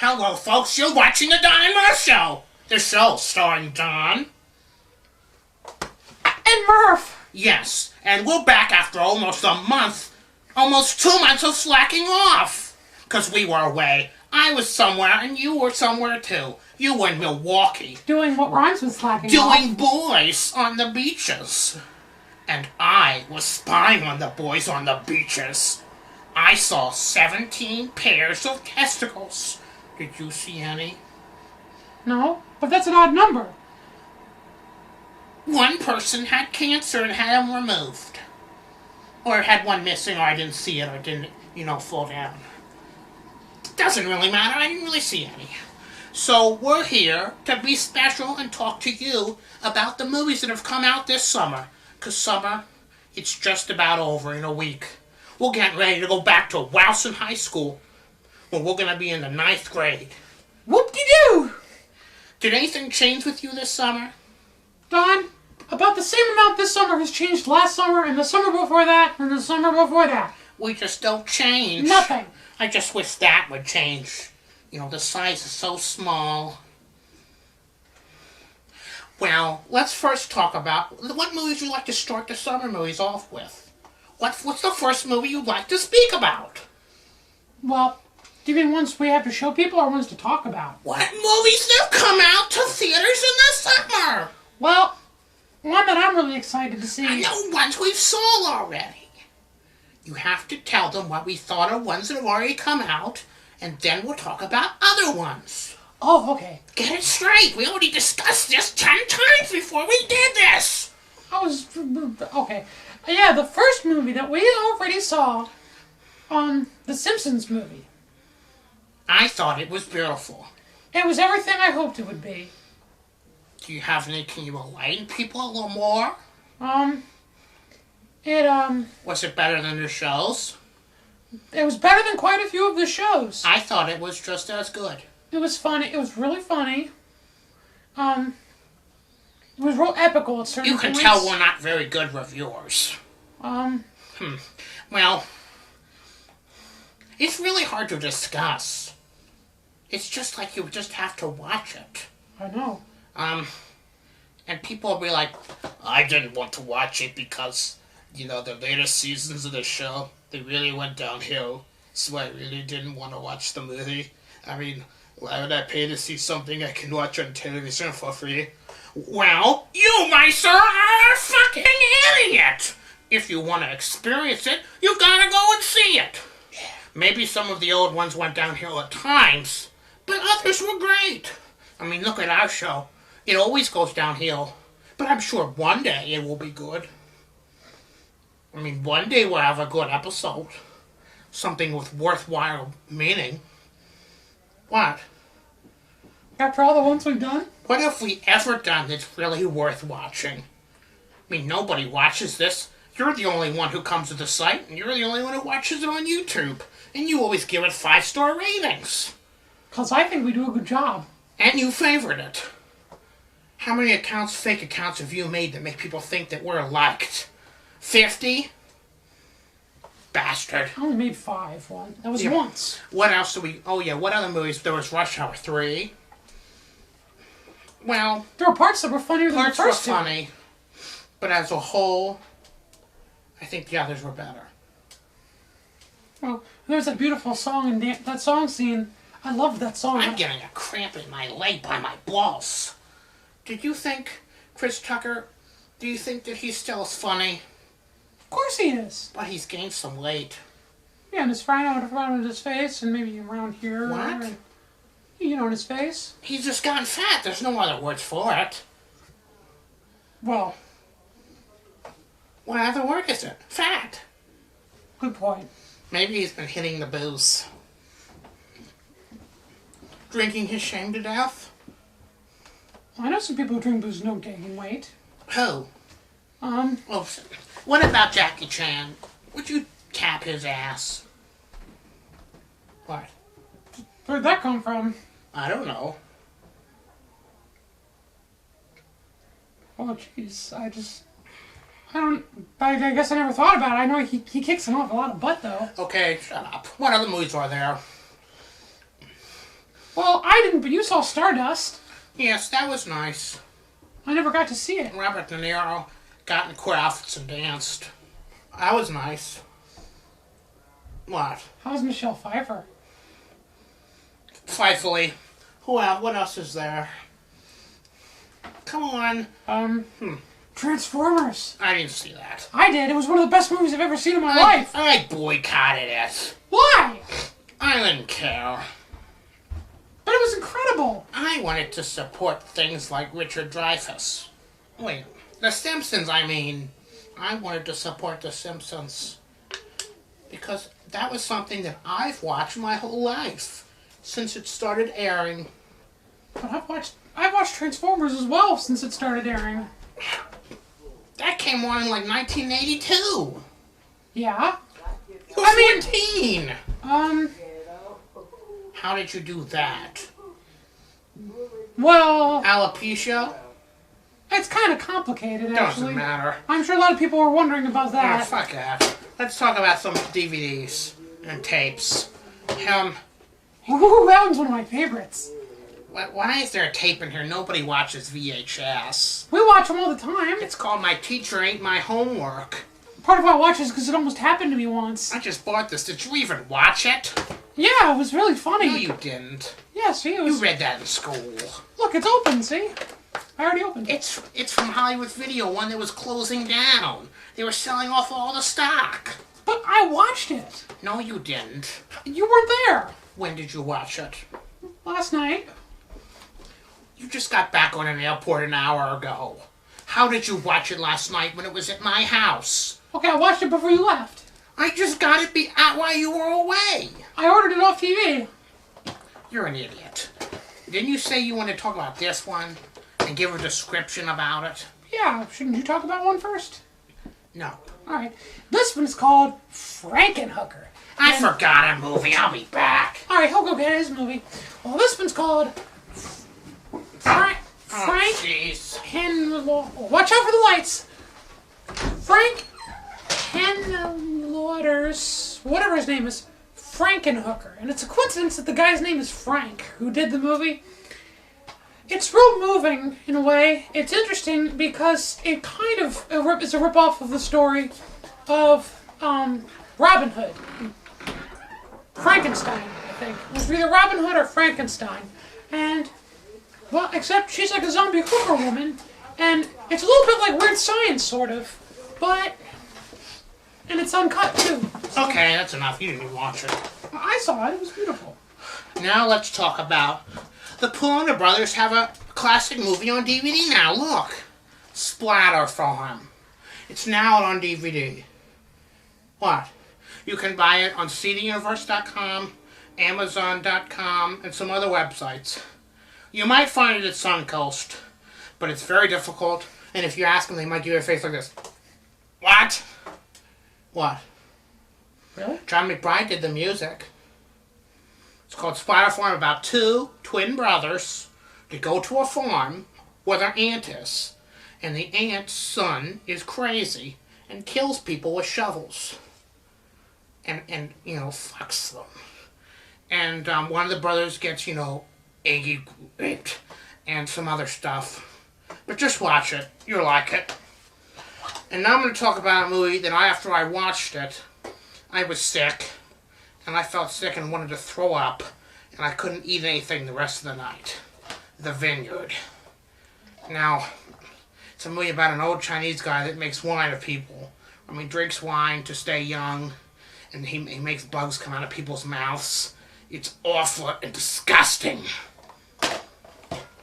Hello, folks. You're watching the Don and Murph show. The show starring Don and Murph. Yes, and we're back after almost a month, almost 2 months of slacking off. Because we were away. I was somewhere, and you were somewhere too. You were in Milwaukee. Doing what rhymes with slacking off. Doing boys on the beaches. And I was spying on the boys on the beaches. I saw 17 pairs of testicles. Did you see any? No, but that's an odd number. One person had cancer and had them removed. Or had one missing, or I didn't see it, or didn't, fall down. Doesn't really matter, I didn't really see any. So we're here to be special and talk to you about the movies that have come out this summer. Because summer, it's just about over in a week. We're getting ready to go back to Wowson High School, where we're going to be in the 9th grade. Whoop-de-doo! Did anything change with you this summer? Don, about the same amount this summer has changed last summer, and the summer before that, and the summer before that. We just don't change. Nothing. I just wish that would change. The size is so small. Well, let's first talk about what movies you'd like to start the summer movies off with. What's the first movie you'd like to speak about? Well, do you mean ones we have to show people or ones to talk about? What movies have come out to theaters in the summer? Well, one that I'm really excited to see. I know ones we've saw already. You have to tell them what we thought of ones that have already come out, and then we'll talk about other ones. Oh, okay. Get it straight. We already discussed this 10 times before we did this. Okay. Yeah, the first movie that we already saw, the Simpsons movie. I thought it was beautiful. It was everything I hoped it would be. Can you enlighten people a little more? Was it better than the shows? It was better than quite a few of the shows. I thought it was just as good. It was funny. It was really funny. It was real epical at certain points. You can tell we're not very good reviewers. Well, it's really hard to discuss. It's just like you just have to watch it. I know. And people will be like, I didn't want to watch it because, the later seasons of the show, they really went downhill. So I really didn't want to watch the movie. I mean, why would I pay to see something I can watch on television for free? Well, you, my sir, are a fucking idiot! If you want to experience it, you gotta go and see it. Maybe some of the old ones went downhill at times, but others were great. I mean, look at our show. It always goes downhill, but I'm sure one day it will be good. I mean, one day we'll have a good episode. Something with worthwhile meaning. What? After all the ones we've done? What have we ever done that's really worth watching? I mean, nobody watches this. You're the only one who comes to the site, and you're the only one who watches it on YouTube. And you always give it 5-star ratings. 'Cause I think we do a good job. And you favorite it. How many fake accounts have you made that make people think that we're liked? 50? Bastard. I only made 5 one. That was once. What else do we... Oh, yeah, what other movies? There was Rush Hour 3. Well... There were parts that were funnier than the first two. Parts were funny. But as a whole, I think the others were better. Well, there's that beautiful song and that song scene. I loved that song. I'm getting a cramp in my leg by my balls. Did you think, Chris Tucker, do you think that he's still as funny? Of course he is. But he's gained some weight. Yeah, and it's frying out around his face and maybe around here. What? In his face. He's just gotten fat. There's no other words for it. Well. What other word is it? Fat. Good point. Maybe he's been hitting the booze. Drinking his shame to death? I know some people who drink booze and don't gain weight. Who? Well, what about Jackie Chan? Would you tap his ass? What? Where'd that come from? I don't know. Oh, jeez. I guess I never thought about it. I know he kicks an awful lot of butt, though. Okay, shut up. What other movies are there? Well, I didn't, but you saw Stardust. Yes, that was nice. I never got to see it. Robert De Niro got in crafts and danced. That was nice. What? How's Michelle Pfeiffer? Frightfully. What else is there? Come on. Transformers. I didn't see that. I did. It was one of the best movies I've ever seen in my life. I boycotted it. Why? I didn't care. But it was incredible. I wanted to support things like Richard Dreyfuss. Wait, The Simpsons, I mean. I wanted to support The Simpsons. Because that was something that I've watched my whole life. Since it started airing. But I've watched Transformers as well since it started airing. That came on in like 1982. Yeah? I was 14. How did you do that? Well, Alopecia? it's kind of complicated, actually. Doesn't matter. I'm sure a lot of people were wondering about Oh, that. fuck that. Let's talk about some DVDs and tapes. Ooh, that one's one of my favorites. Why is there a tape in here? Nobody watches VHS. We watch them all the time. It's called My Teacher Ain't My Homework. Part of why I watch is because it almost happened to me once. I just bought this. Did you even watch it? Yeah, it was really funny. No, you didn't. Yeah, see, it was... You read that in school. Look, it's open, see? I already opened it. It's from Hollywood Video, one that was closing down. They were selling off all the stock. But I watched it. No, you didn't. You weren't there. When did you watch it? Last night. You just got back on an airport an hour ago. How did you watch it last night when it was at my house? Okay, I watched it before you left. I just got it out while you were away. I ordered it off TV. You're an idiot. Didn't you say you wanted to talk about this one and give a description about it? Yeah, shouldn't you talk about one first? No. Alright. This one's called Frankenhooker. I forgot a movie. I'll be back. Alright, he'll go get his movie. Well, this one's called Frank. Jeez. Watch out for the lights. Frank Henloder's, whatever his name is, Frankenhooker. And it's a coincidence that the guy's name is Frank, who did the movie. It's real moving, in a way. It's interesting because it kind of is a rip-off of the story of Robin Hood. Frankenstein, I think. It was either Robin Hood or Frankenstein. And, well, except she's like a zombie hooker woman. And it's a little bit like Weird Science, sort of. But... and it's uncut, too. So, okay, that's enough. You didn't even watch it. I saw it. It was beautiful. Now let's talk about... the Poona Brothers have a classic movie on DVD now. Look. Splatter Farm. It's now out on DVD. What? You can buy it on cduniverse.com, amazon.com, and some other websites. You might find it at Suncoast, but it's very difficult, and if you ask them, they might give you a face like this. What? What? Really? John McBride did the music. It's called Splatter Farm, about two twin brothers that go to a farm where their aunt is. And the aunt's son is crazy and kills people with shovels. And you know, fucks them. And one of the brothers gets, you know, eggy raped and some other stuff. But just watch it. You'll like it. And now I'm going to talk about a movie that after I watched it, I was sick. And I felt sick and wanted to throw up. And I couldn't eat anything the rest of the night. The Vineyard. Now, it's a movie about an old Chinese guy that makes wine of people. I mean, drinks wine to stay young. And he makes bugs come out of people's mouths. It's awful and disgusting.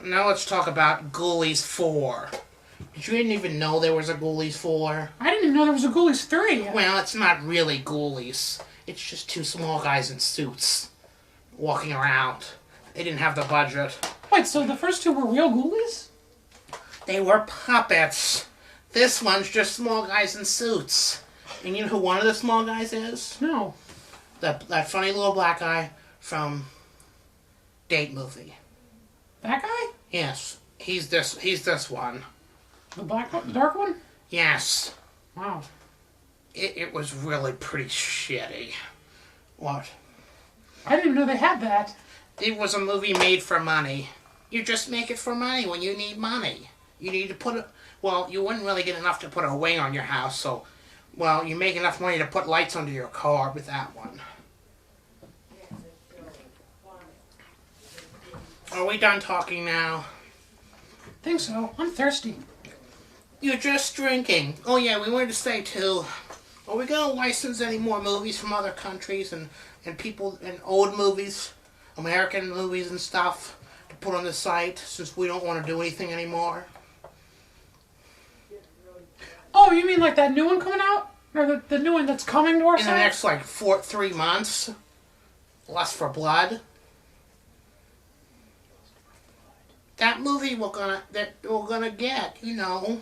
Now let's talk about Ghoulies 4. Did you even know there was a Ghoulies 4? I didn't even know there was a Ghoulies 3. Well, it's not really Ghoulies. It's just two small guys in suits walking around. They didn't have the budget. Wait, so the first two were real Ghoulies? They were puppets. This one's just small guys in suits. And you know who one of the small guys is? No. That funny little black guy from Date Movie. That guy? Yes. He's this one. The black one? The dark one? Yes. Wow. It was really pretty shitty. What? I didn't even know they had that. It was a movie made for money. You just make it for money when you need money. You need to put it... Well, you wouldn't really get enough to put a wing on your house, so... Well, you make enough money to put lights under your car with that one. Are we done talking now? Think so. I'm thirsty. You're just drinking. Oh yeah, we wanted to say too, are we going to license any more movies from other countries and people and old movies, American movies and stuff to put on the site since we don't want to do anything anymore? Oh, you mean like that new one coming out? Or the new one that's coming to our In site? the next like 3 months? Lust for Blood? That movie we're gonna get, you know,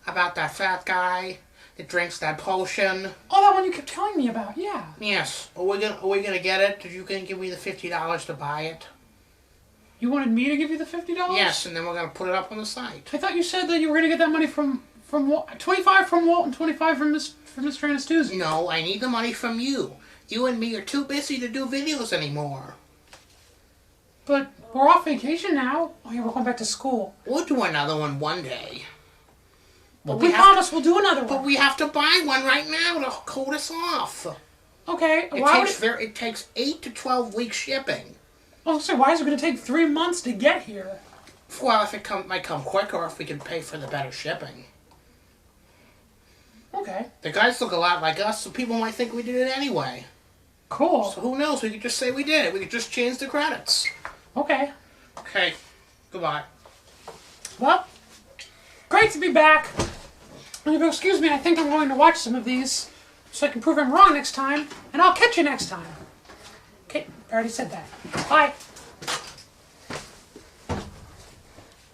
about that fat guy that drinks that potion. Oh, that one you kept telling me about, yeah. Yes. Are we gonna get it? Did you gonna give me the $50 to buy it? You wanted me to give you the $50? Yes, and then we're gonna put it up on the site. I thought you said that you were gonna get that money from Walt, 25 from Walt and 25 from Mr. Tranistuzzi. No, I need the money from you. You and me are too busy to do videos anymore. But we're off vacation now. Oh yeah, we're going back to school. We'll do another one day. But we promise we'll do another one. But we have to buy one right now to hold us off. Okay. It takes 8 to 12 weeks shipping. Oh, so why is it going to take 3 months to get here? Well, if it might come quicker if we can pay for the better shipping. Okay. The guys look a lot like us, so people might think we did it anyway. Cool. So who knows? We could just say we did it. We could just change the credits. Okay. Okay. Goodbye. Well, great to be back. And if you'll excuse me, I think I'm going to watch some of these so I can prove I'm wrong next time, and I'll catch you next time. Okay, I already said that. Bye.